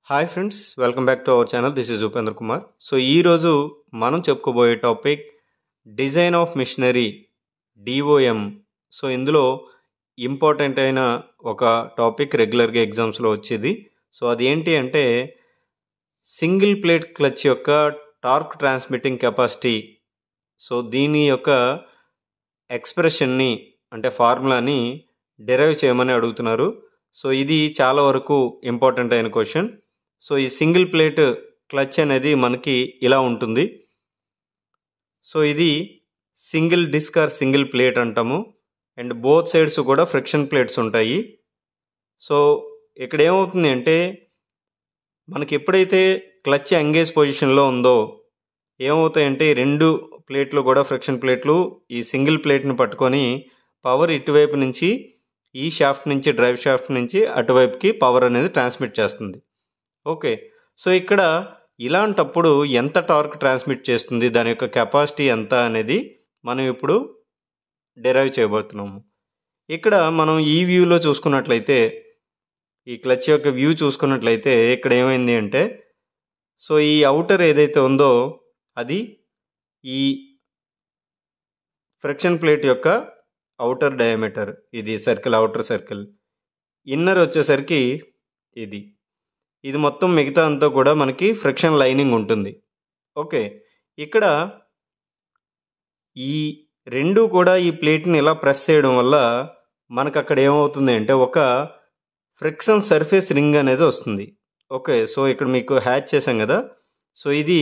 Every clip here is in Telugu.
Hi friends, welcome back to our channel. This is Upendra Kumar. So ఈరోజు మనం చెప్పుకోబోయే topic design of machinery, DOM. So ఇందులో ఇంపార్టెంట్ అయిన ఒక టాపిక్ రెగ్యులర్గా ఎగ్జామ్స్లో వచ్చేది. సో అది ఏంటి అంటే సింగిల్ ప్లేట్ క్లచ్ యొక్క టార్క్ ట్రాన్స్మిటింగ్ కెపాసిటీ. సో దీని యొక్క ఎక్స్ప్రెషన్ని అంటే ఫార్ములాని డెరైవ్ చేయమని అడుగుతున్నారు. సో ఇది చాలా వరకు ఇంపార్టెంట్ అయిన క్వశ్చన్. సో ఈ సింగిల్ ప్లేట్ క్లచ్ అనేది మనకి ఇలా ఉంటుంది. సో ఇది single disc or single plate అంటాము. అండ్ బోత్ సైడ్స్ కూడా ఫ్రిక్షన్ ప్లేట్స్ ఉంటాయి. సో ఇక్కడ ఏమవుతుంది అంటే మనకి ఎప్పుడైతే క్లచ్ ఎంగేజ్ పొజిషన్లో ఉందో ఏమవుతాయంటే రెండు ప్లేట్లు కూడా ఫ్రిక్షన్ ప్లేట్లు ఈ సింగిల్ ప్లేట్ని పట్టుకొని పవర్ ఇటువైపు నుంచి ఈ షాఫ్ట్ నుంచి డ్రైవ్ షాఫ్ట్ నుంచి అటువైపుకి పవర్ అనేది ట్రాన్స్మిట్ చేస్తుంది. ఓకే, సో ఇక్కడ ఇలాంటప్పుడు ఎంత టార్క్ ట్రాన్స్మిట్ చేస్తుంది, దాని యొక్క కెపాసిటీ ఎంత అనేది మనం ఇప్పుడు డెరైవ్ చేయబోతున్నాము. ఇక్కడ మనం ఈ వ్యూలో చూసుకున్నట్లయితే, ఈ క్లచ్ యొక్క వ్యూ చూసుకున్నట్లయితే ఇక్కడ ఏమైంది అంటే సో ఈ అవుటర్ ఏదైతే ఉందో అది ఈ ఫ్రిక్షన్ ప్లేట్ యొక్క అవుటర్ డయామీటర్, ఇది సర్కిల్, అవుటర్ సర్కిల్. ఇన్నర్ వచ్చేసరికి ఇది మొత్తం మిగతా అంతా కూడా మనకి ఫ్రిక్షన్ లైనింగ్ ఉంటుంది. ఓకే, ఇక్కడ ఈ రెండు కూడా ఈ ప్లేట్ని ఇలా ప్రెస్ చేయడం వల్ల మనకు అక్కడ ఏమవుతుంది అంటే ఒక ఫ్రిక్షన్ సర్ఫేస్ రింగ్ అనేది వస్తుంది. ఓకే, సో ఇక్కడ మీకు హ్యాచ్ చేసాం కదా, సో ఇది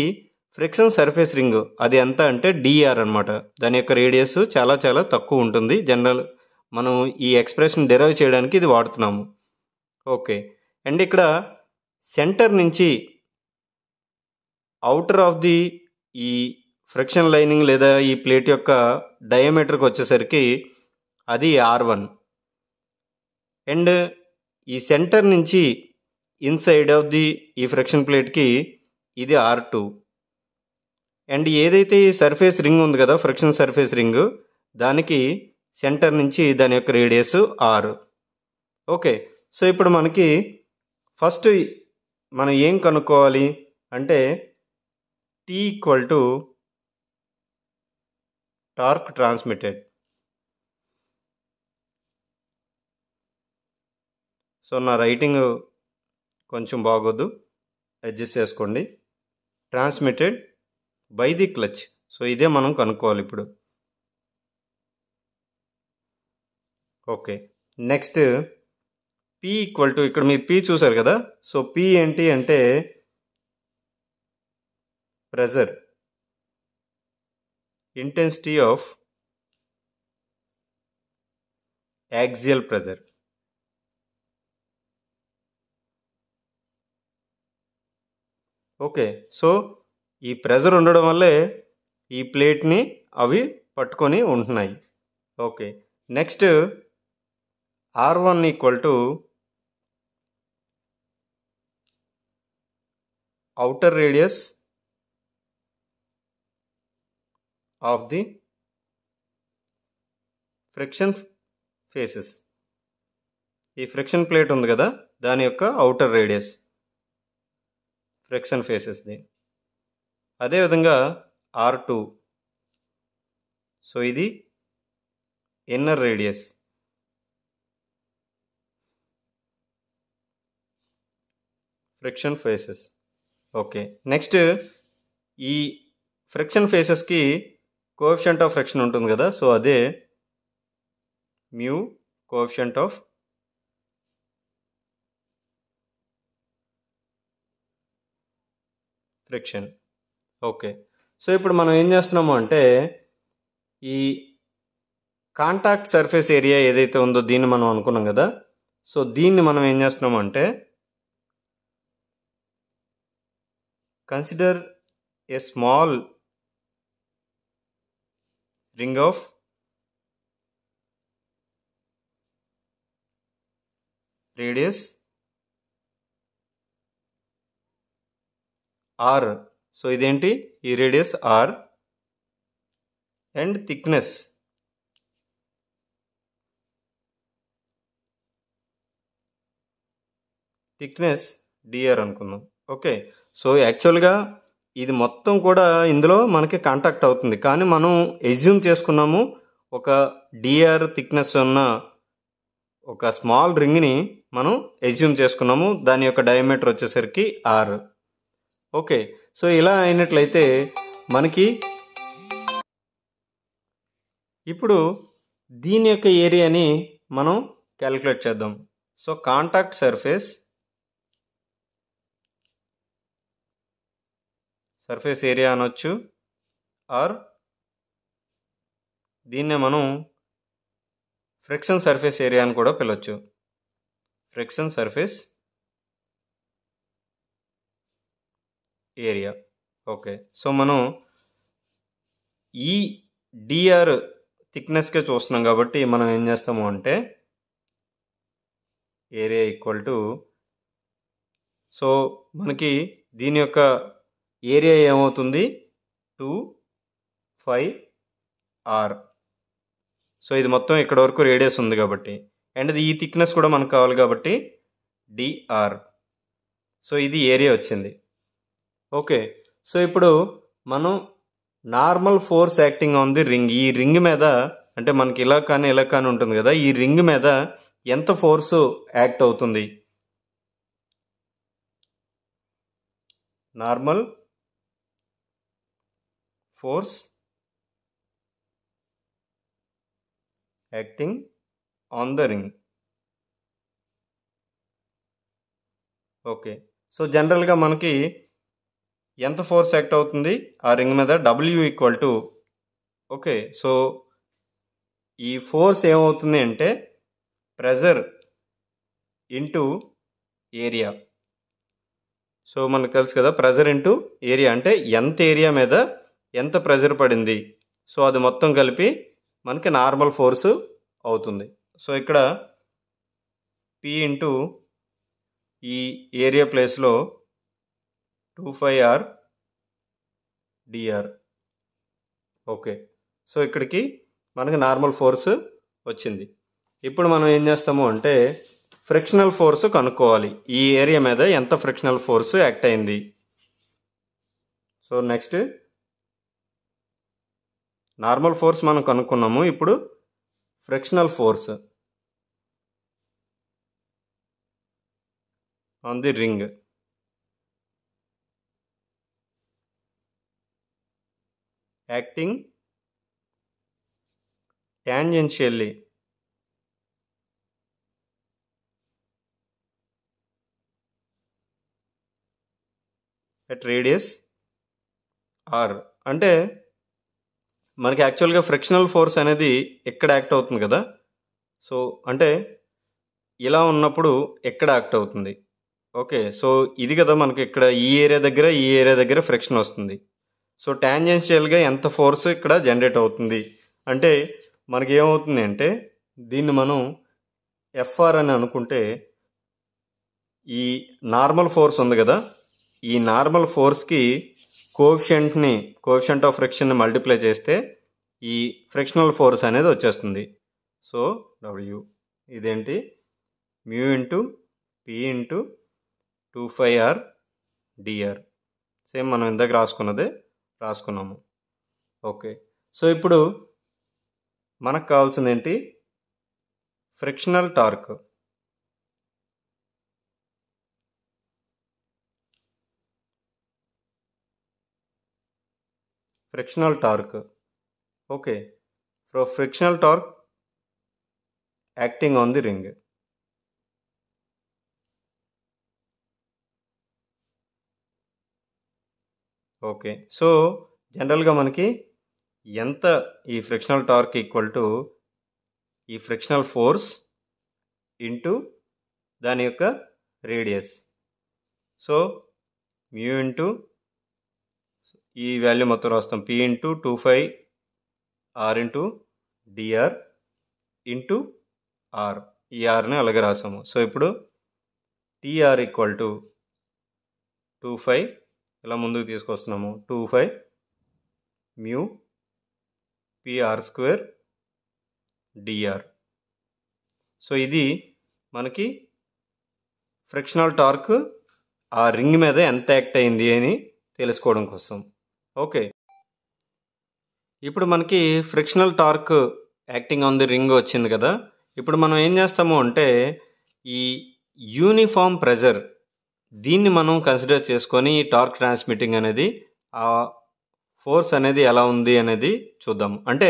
ఫ్రిక్షన్ సర్ఫేస్ రింగ్. అది ఎంత అంటే డిఆర్ అనమాట. దాని యొక్క రేడియస్ చాలా చాలా తక్కువ ఉంటుంది. జనరల్ మనం ఈ ఎక్స్ప్రెషన్ డెరైవ్ చేయడానికి ఇది వాడుతున్నాము. ఓకే, అండ్ ఇక్కడ సెంటర్ నుంచి అవుటర్ ఆఫ్ ది ఈ ఫ్రిక్షన్ లైనింగ్ లేదా ఈ ప్లేట్ యొక్క డయామీటర్కి వచ్చేసరికి అది R1. అండ్ ఈ సెంటర్ నుంచి ఇన్సైడ్ ఆఫ్ ది ఈ ఫ్రిక్షన్ ప్లేట్కి ఇది R2. అండ్ ఏదైతే ఈ సర్ఫేస్ రింగ్ ఉంది కదా, ఫ్రిక్షన్ సర్ఫేస్ రింగ్, దానికి సెంటర్ నుంచి దాని యొక్క రేడియస్ R. ఓకే, సో ఇప్పుడు మనకి ఫస్ట్ మనం ఏం కనుక్కోవాలి అంటే T equal to torque transmitted. So నా రైటింగ్ కొంచెం బాగోదు, అడ్జస్ట్ చేసుకోండి. Transmitted by the clutch. So ఇదే మనం కనుక్కోవాలి ఇప్పుడు. Okay, next P equal to, ఇక్కడ మీరు P చూసారు కదా, సో P ఏంటి అంటే pressure, intensity of axial pressure. Okay, so ఈ ప్రెజర్ ఉండడం వల్లే ఈ ప్లేట్ని అవి పట్టుకొని ఉంటున్నాయి. Okay, next R1 equal to outer radius of the friction faces. ఈ ఫ్రిక్షన్ ప్లేట్ ఉంది కదా, దాని యొక్క అవుటర్ రేడియస్ ఫ్రిక్షన్ ఫేసెస్ది. అదేవిధంగా R2, సో ఇది inner radius. Friction faces. Okay, next ఈ ఫ్రిక్షన్ ఫేసెస్కి కోఎఫిషియంట్ ఆఫ్ ఫ్రిక్షన్ ఉంటుంది కదా, సో అదే mu coefficient of friction. Okay, so ఇప్పుడు మనం ఏం చేస్తున్నాము అంటే ఈ కాంటాక్ట్ సర్ఫేస్ ఏరియా ఏదైతే ఉందో దీన్ని మనం అనుకున్నాం కదా, సో దీన్ని మనం ఏం చేస్తున్నాము అంటే consider a small ring of radius R. So ఇదేంటి, ఈ radius R and thickness dr అనుకుందాం. ఓకే. సో యాక్చువల్గా ఇది మొత్తం కూడా ఇందులో మనకి కాంటాక్ట్ అవుతుంది, కానీ మనం ఎజ్యూమ్ చేసుకున్నాము ఒక డిఆర్ థిక్నెస్ ఉన్న ఒక స్మాల్ రింగ్ని మనం ఎజ్యూమ్ చేసుకున్నాము, దాని యొక్క డయామీటర్ వచ్చేసరికి ఆర్. ఓకే. సో ఇలా అయినట్లయితే మనకి ఇప్పుడు దీని యొక్క ఏరియాని మనం క్యాలిక్యులేట్ చేద్దాం. సో కాంటాక్ట్ సర్ఫేస్ ఏరియా అనొచ్చు, ఆర్ దీన్నే మనం ఫ్రిక్షన్ సర్ఫేస్ ఏరియా అని కూడా పిలవచ్చు. Friction surface area. Okay. So మనం ఈ డిఆర్ థిక్నెస్కే చూస్తున్నాం కాబట్టి మనం ఏం చేస్తాము అంటే ఏరియా ఈక్వల్ టు, సో మనకి దీని యొక్క ఏరియా ఏమవుతుంది 2πr. సో ఇది మొత్తం ఇక్కడ వరకు రేడియస్ ఉంది కాబట్టి, అండ్ ఈ థిక్నెస్ కూడా మనకు కావాలి కాబట్టి డిఆర్. సో ఇది ఏరియా వచ్చింది. ఓకే. సో ఇప్పుడు మనం normal force acting on the ring, ఈ రింగ్ మీద అంటే మనకి ఇలా కానీ ఉంటుంది కదా, ఈ రింగ్ మీద ఎంత ఫోర్సు యాక్ట్ అవుతుంది? Normal force acting on the ring. Okay. So జనరల్గా మనకి ఎంత ఫోర్స్ యాక్ట్ అవుతుంది ఆ రింగ్ మీద? W equal to, okay, so ఈ ఫోర్స్ ఏమవుతుంది అంటే ప్రెజర్ ఇంటూ ఏరియా. సో మనకు తెలుసు కదా, ప్రెజర్ ఇంటూ ఏరియా అంటే ఎంత ఏరియా మీద ఎంత ప్రెజర్ పడింది, సో అది మొత్తం కలిపి మనకి నార్మల్ ఫోర్సు అవుతుంది. సో ఇక్కడ పి ఇంటూ ఈ ఏరియా ప్లేస్లో 2πr dr. ఓకే. సో ఇక్కడికి మనకి నార్మల్ ఫోర్స్ వచ్చింది. ఇప్పుడు మనం ఏం చేస్తాము అంటే ఫ్రిక్షనల్ ఫోర్స్ కనుక్కోవాలి, ఈ ఏరియా మీద ఎంత ఫ్రిక్షనల్ ఫోర్స్ యాక్ట్ అయింది. సో నెక్స్ట్ నార్మల్ ఫోర్స్ మనం కనుక్కున్నాము, ఇప్పుడు frictional force on the ring. Acting tangentially at radius r. అంటే మనకి యాక్చువల్గా ఫ్రిక్షనల్ ఫోర్స్ అనేది ఎక్కడ యాక్ట్ అవుతుంది కదా, సో అంటే ఇలా ఉన్నప్పుడు ఎక్కడ యాక్ట్ అవుతుంది? ఓకే. సో ఇది కదా మనకి ఇక్కడ ఈ ఏరియా దగ్గర ఫ్రిక్షన్ వస్తుంది. సో టాంజెన్షియల్గా ఎంత ఫోర్స్ ఇక్కడ జనరేట్ అవుతుంది అంటే మనకి ఏమవుతుంది అంటే దీన్ని మనం ఎఫ్ఆర్ అని అనుకుంటే, ఈ నార్మల్ ఫోర్స్ ఉంది కదా, ఈ నార్మల్ ఫోర్స్కి కోఎఫిషియంట్ ఆఫ్ ఫ్రిక్షన్ని మల్టిప్లై చేస్తే ఈ ఫ్రిక్షనల్ ఫోర్స్ అనేది వచ్చేస్తుంది. సో డబ్ల్యూ ఇదేంటి mu into P into 2πr dr. Same మనం ఇందాక రాసుకున్నాము. ఓకే. సో ఇప్పుడు మనకు కావాల్సింది ఏంటి? Frictional torque. Okay. So frictional torque acting on the ring. Okay. So జనరల్గా మనకి ఎంత ఈ ఫ్రిక్షనల్ టార్క్ ఈక్వల్ టు ఈ ఫ్రిక్షనల్ ఫోర్స్ ఇంటూ దాని యొక్క రేడియస్. సో మ్యూ ఇంటూ ఈ వాల్యూ మొత్తం రాస్తాం, P into 2πr into dr into R. ఈ ఆర్ని అలాగే రాసాము. సో ఇప్పుడు టీఆర్ ఈక్వల్ టు 2π ఇలా ముందుకు తీసుకొస్తున్నాము, 2π mu PR square dr. So ఇది మనకి ఫ్రిక్షనల్ టార్క్ ఆ రింగ్ మీద ఎంత యాక్ట్ అయింది అని తెలుసుకోవడం కోసం. ఓకే, ఇప్పుడు మనకి frictional torque acting on the ring వచ్చింది కదా. ఇప్పుడు మనం ఏం చేస్తాము అంటే ఈ యూనిఫామ్ ప్రెజర్ దీన్ని మనం కన్సిడర్ చేసుకొని ఈ టార్క్ ట్రాన్స్మిటింగ్ అనేది ఆ ఫోర్స్ అనేది ఎలా ఉంది అనేది చూద్దాం. అంటే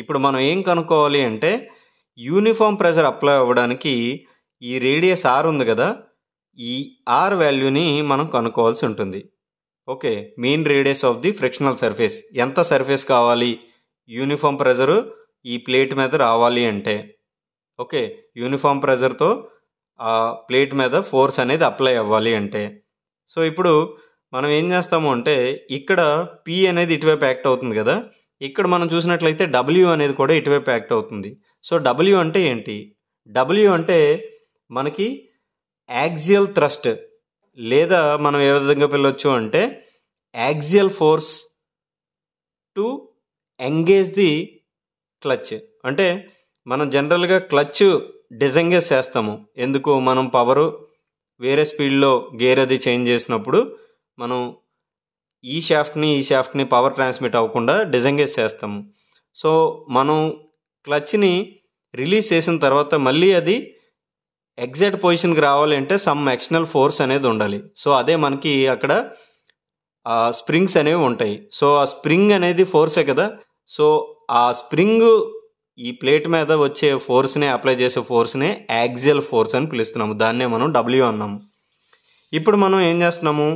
ఇప్పుడు మనం ఏం కనుక్కోవాలి అంటే యూనిఫామ్ ప్రెజర్ అప్లై అవ్వడానికి ఈ రేడియస్ ఆర్ ఉంది కదా, ఈ ఆర్ వాల్యూని మనం కనుక్కోవాల్సి ఉంటుంది. Okay, main radius of the frictional surface ఎంత సర్ఫేస్ కావాలి యూనిఫామ్ ప్రెజరు ఈ ప్లేట్ మీద రావాలి అంటే. ఓకే, యూనిఫామ్ ప్రెజర్తో ఆ ప్లేట్ మీద ఫోర్స్ అనేది అప్లై అవ్వాలి అంటే. సో ఇప్పుడు మనం ఏం చేస్తాము అంటే ఇక్కడ పి అనేది ఇటువైపు యాక్ట్ అవుతుంది కదా, ఇక్కడ మనం చూసినట్లయితే డబ్ల్యూ అనేది కూడా ఇటువైపు యాక్ట్ అవుతుంది. సో డబ్ల్యూ అంటే ఏంటి? డబ్ల్యూ అంటే మనకి యాక్సియల్ థ్రస్ట్, లేదా మనం ఏ విధంగా పిలవచ్చు అంటే axial force to engage the clutch. అంటే మనం జనరల్గా క్లచ్ డిజంగేజ్ చేస్తాము. ఎందుకు? మనం పవరు వేరే స్పీడ్లో గేర్ అది చేంజ్ చేసినప్పుడు మనం ఈ షాఫ్ట్ని పవర్ ట్రాన్స్మిట్ అవ్వకుండా డిజంగేజ్ చేస్తాము. సో మనం క్లచ్ని రిలీజ్ చేసిన తర్వాత మళ్ళీ అది ఎగ్జాక్ట్ పొజిషన్కి రావాలి అంటే సమ్ ఎక్స్టర్నల్ ఫోర్స్ అనేది ఉండాలి. సో అదే మనకి అక్కడ స్ప్రింగ్స్ అనేవి ఉంటాయి. సో ఆ స్ప్రింగ్ అనేది ఫోర్సే కదా. సో ఆ స్ప్రింగ్ ఈ ప్లేట్ మీద వచ్చే ఫోర్స్ని అప్లై చేసే ఫోర్స్నే యాక్సియల్ ఫోర్స్ అని పిలుస్తున్నాము. దాన్నే మనం డబ్ల్యూ అన్నాము. ఇప్పుడు మనం ఏం చేస్తున్నాము?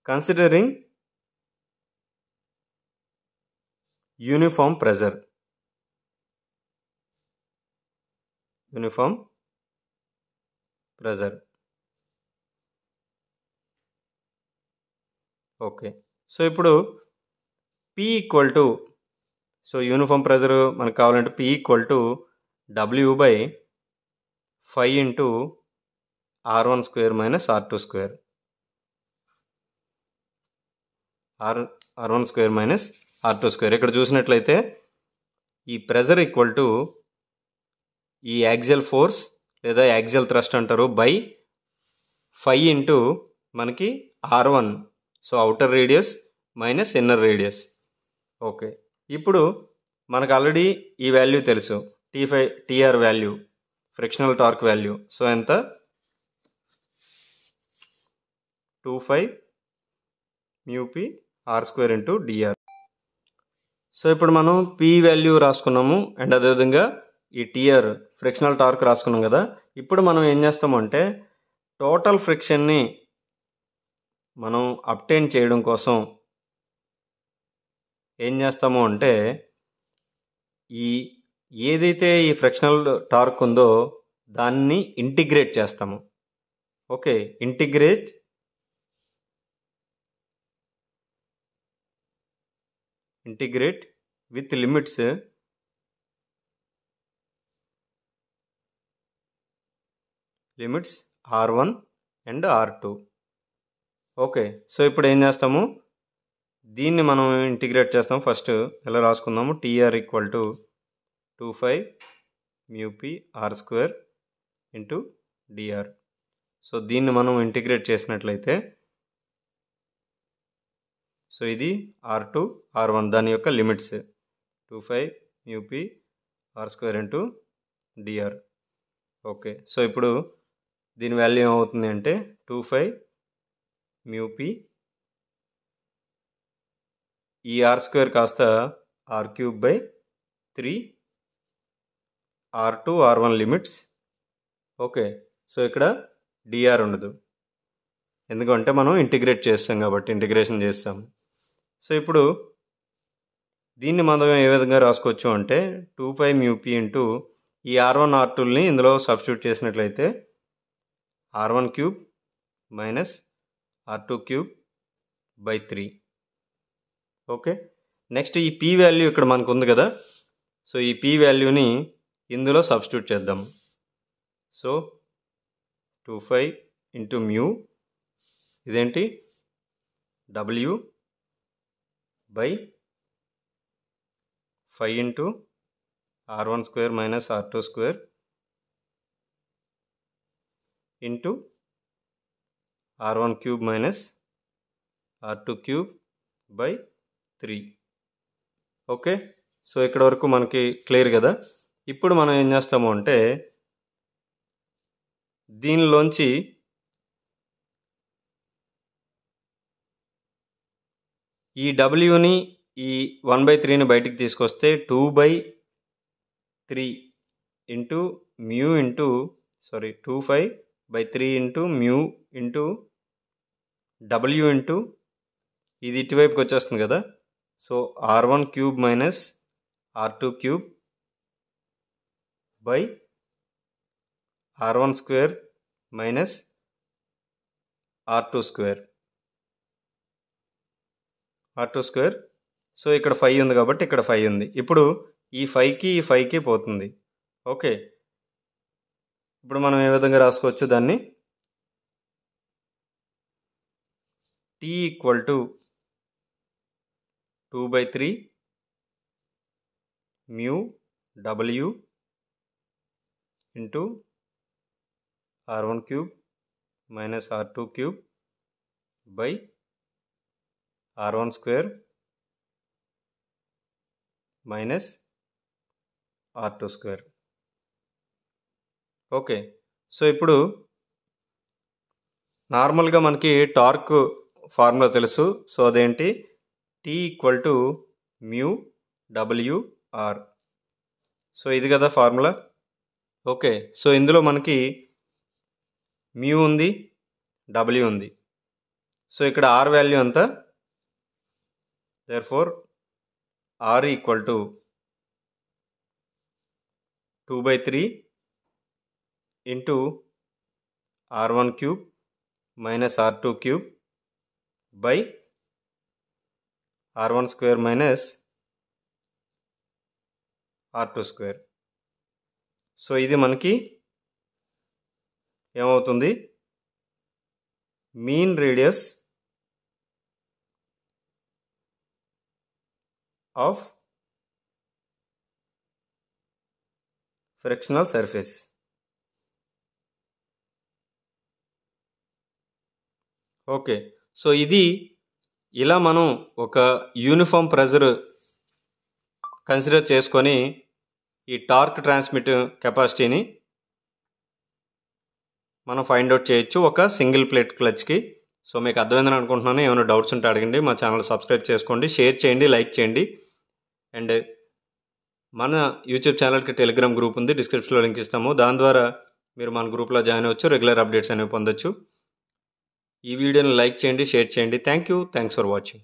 Considering uniform pressure. Okay, so ఇప్పుడు P equal to, so uniform pressure మనకు కావాలంటే P equal to W/5 into R1 square minus R2 square. R1 square minus R2 square. ఇక్కడ చూసినట్లయితే ఈ ప్రెజర్ ఈక్వల్ టు ఈ యాక్సియల్ ఫోర్స్ లేదా యాక్సియల్ థ్రస్ట్ అంటారు బై 5 ఇంటూ మనకి R1, so outer radius minus inner radius. Okay, ఇప్పుడు మనకు ఆల్రెడీ ఈ వాల్యూ తెలుసు, TR value, frictional torque value. So ఎంత? 25 μp r² into dr. So ఇప్పుడు మనం పి వాల్యూ రాసుకున్నాము అండ్ అదేవిధంగా ఈ టీఆర్ ఫ్రిక్షనల్ టార్క్ రాసుకున్నాం కదా. ఇప్పుడు మనం ఏం చేస్తామంటే టోటల్ ఫ్రిక్షన్ని మనం అబ్టైన్ చేయడం కోసం ఏం చేస్తాము అంటే ఏదైతే ఈ ఫ్రిక్షనల్ టార్క్ ఉందో దాన్ని ఇంటిగ్రేట్ చేస్తాము. Okay, integrate with limits R1 and R2. Okay, so ఇప్పుడు ఏం చేస్తాము? దీన్ని మనం ఇంటిగ్రేట్ చేస్తాం. ఫస్ట్ ఎలా రాసుకుందాము? TR equal to 25 μp r² into dr. So దీన్ని మనం ఇంటిగ్రేట్ చేసినట్లయితే సో ఇది R2 R1 దాని యొక్క limits 25 μp r² into dr. Okay, so ఇప్పుడు దీని వాల్యూ ఏమవుతుంది అంటే 25 μp, ఈ r² కాస్త r³/3 R2 R1 limits. Okay, so ఇక్కడ dr ఉండదు ఎందుకంటే మనం ఇంటిగ్రేట్ చేస్తాం కాబట్టి, ఇంటిగ్రేషన్ చేస్తాం. సో ఇప్పుడు దీన్ని మనం ఏ విధంగా రాసుకోవచ్చు అంటే 25 μp ఇంటూ ఈ R1 R2ని ఇందులో సబ్స్టిట్యూట్ చేసినట్లయితే R1³ minus R2³/3. Okay, next ఈ పి వాల్యూ ఇక్కడ మనకు ఉంది కదా. సో ఈ పి వాల్యూని ఇందులో సబ్స్టిట్యూట్ చేద్దాం. సో 25 ఇంటూ మ్యూ, ఇదేంటి W/5 into R1² minus R2² into R1 cube minus R2 cube by 3. Okay, so ఇక్కడ వరకు మనకి క్లియర్ కదా. ఇప్పుడు మనం ఏం చేస్తాము అంటే దీనిలోంచి ఈ డబ్ల్యూని ఈ 1/3ని బయటికి తీసుకొస్తే 2/3 into mu into 25/3 into mu into W into ఇది ఇటువైపుకి వచ్చేస్తుంది కదా. So R1 cube minus R2 cube by R1 square minus R2 square. So ఇక్కడ 5 ఉంది కాబట్టి ఇక్కడ 5 ఉంది. ఇప్పుడు ఈ 5కి ఈ 5కి పోతుంది. ఓకే, ఇప్పుడు మనం ఏ విధంగా రాసుకోవచ్చు దాన్ని? T equal to 2/3 mu W into R1 cube minus R2 cube by R1 square minus R2 square. Okay, so ఇప్పుడు నార్మల్గా మనకి టార్క్ ఫార్ములా తెలుసు. సో అదేంటి? T equal to mu W R. So ఇది కదా ఫార్ములా. ఓకే, సో ఇందులో మనకి మ్యూ ఉంది, డబ్ల్యూ ఉంది. సో ఇక్కడ ఆర్ వాల్యూ ఎంత? Therefore R equal to 2/3 into R1 cube minus R2 cube by R1 square minus R2 square. So ఇది మనకి ఏమవుతుంది? Mean radius of frictional surface. Okay, so ఇది ఇలా మనం ఒక యూనిఫామ్ ప్రెజర్ కన్సిడర్ చేసుకొని ఈ టార్క్ ట్రాన్స్మిట్ కెపాసిటీని మనం ఫైండ్ అవుట్ చేయొచ్చు ఒక సింగిల్ ప్లేట్ క్లచ్కి. సో మీకు అర్థమైందని అనుకుంటున్నాను. ఏమైనా డౌట్స్ ఉంటే అడగండి. మా ఛానల్ సబ్స్క్రైబ్ చేసుకోండి, షేర్ చేయండి, లైక్ చేయండి. అండ్ మన యూట్యూబ్ ఛానల్కి టెలిగ్రామ్ గ్రూప్ ఉంది, డిస్క్రిప్షన్లో లింక్ ఇస్తాము. దాని ద్వారా మీరు మన గ్రూప్లో జాయిన్ అవ్వచ్చు, రెగ్యులర్ అప్డేట్స్ అనేవి పొందొచ్చు. ఈ వీడియోని లైక్ చేయండి, షేర్ చేయండి. Thanks for watching.